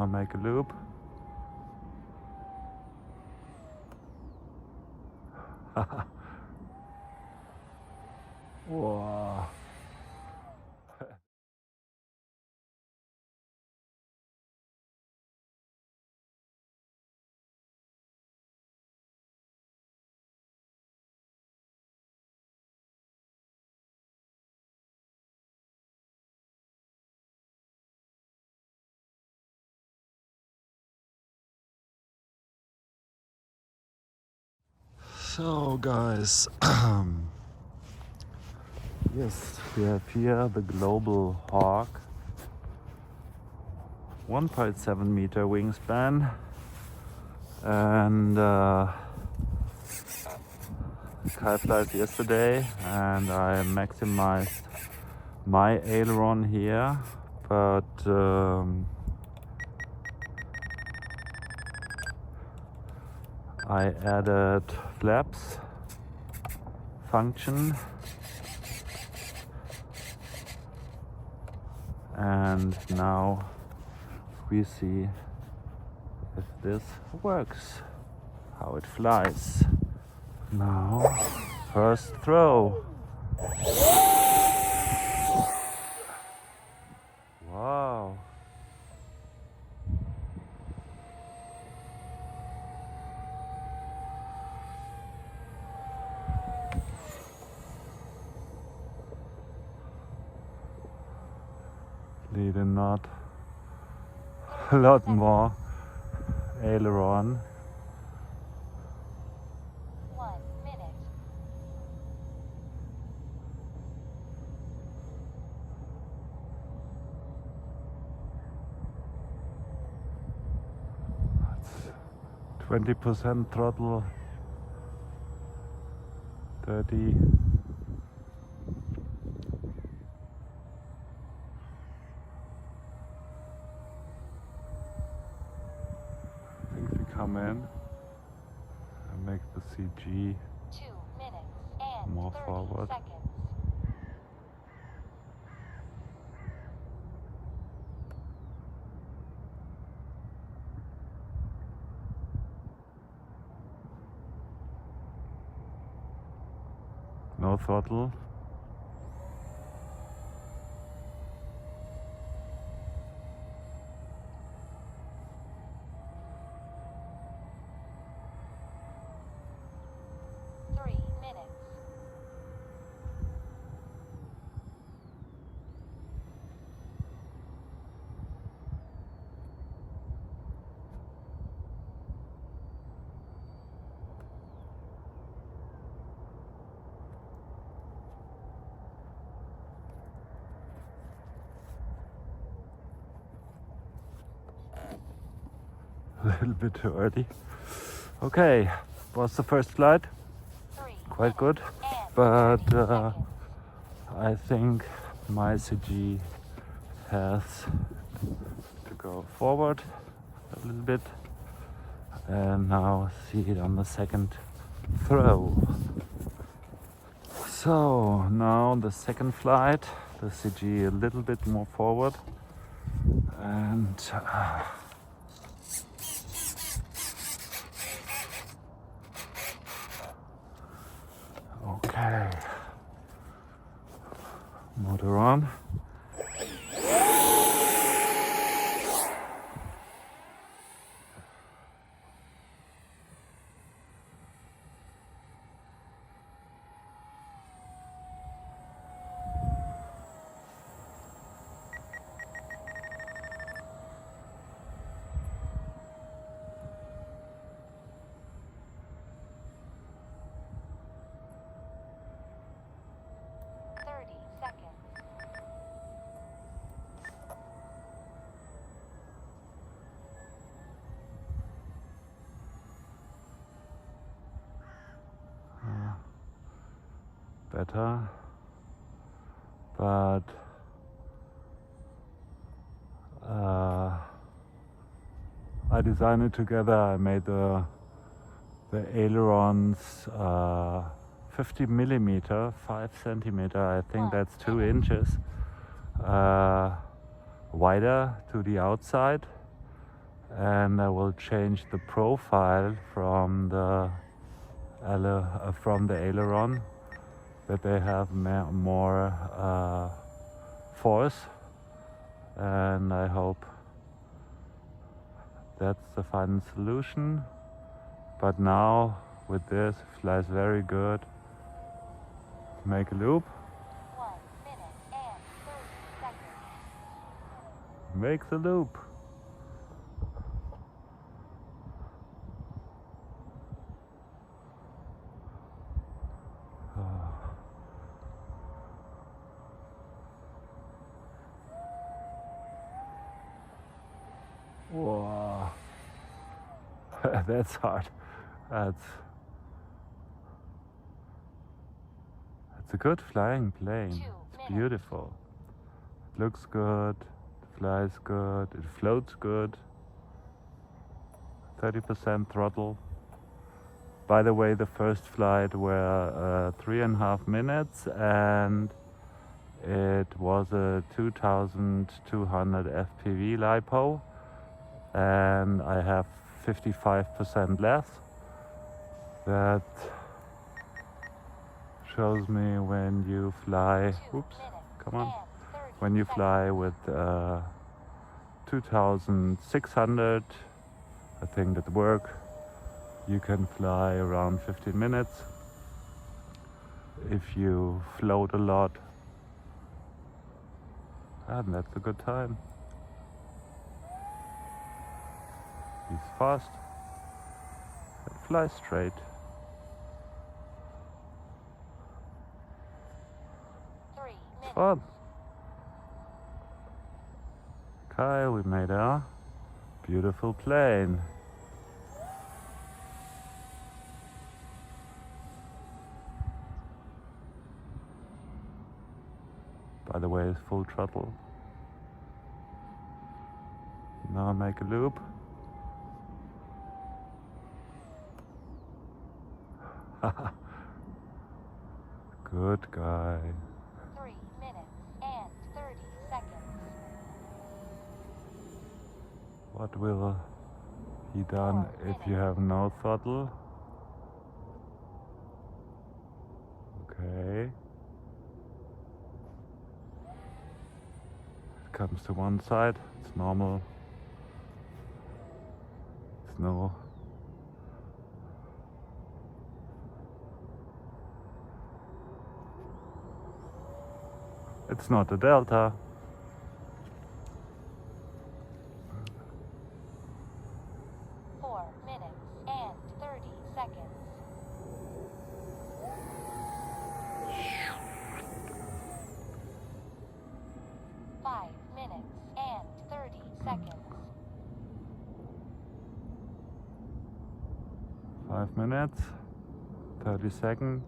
I'll make a loop. Wow. So guys, yes, we have here the Global Hawk, 1.7 meter wingspan, and kite flight yesterday, and I maximized my aileron here, but I added flaps function, and now we see if this works, how it flies. Now, first throw. Wow. Need a not a lot more aileron. 1 minute. That's 20% throttle, 30. Come in and make the CG 2 minutes and more 30 forward. seconds. No throttle. A little bit too early. Okay, was the first flight quite good, but I think my CG has to go forward a little bit, and now see it on the second throw. So now the second flight, the CG a little bit more forward, and okay, motor on. Better, but I designed it together. I made the ailerons 50mm, 5 centimeter. I think that's 2 inches wider to the outside, and I will change the profile from the aileron, that they have more force, and I hope that's the final solution. But now with this, it flies very good. Make a loop. 1 minute and 30 seconds. Make the loop. Whoa. That's hard. That's a good flying plane. It's beautiful. It looks good, it flies good, it floats good. 30% throttle. By the way, the first flight were 3.5 minutes, and it was a 2200 FPV Lipo, and I have 55% less. That shows me when you fly, oops, come on, when you fly with 2600, I think that work, you can fly around 15 minutes. If you float a lot, and that's a good time. He's fast and flies straight. It's fun. Kyle, we made a beautiful plane. By the way, it's full throttle. Now make a loop. Good guy. 3 minutes and 30 seconds. What will he done if you have no throttle? Okay. It comes to one side, it's normal. It's no. It's not a delta. And 30 seconds. 5 minutes and 30 seconds. 5 minutes, 30 seconds.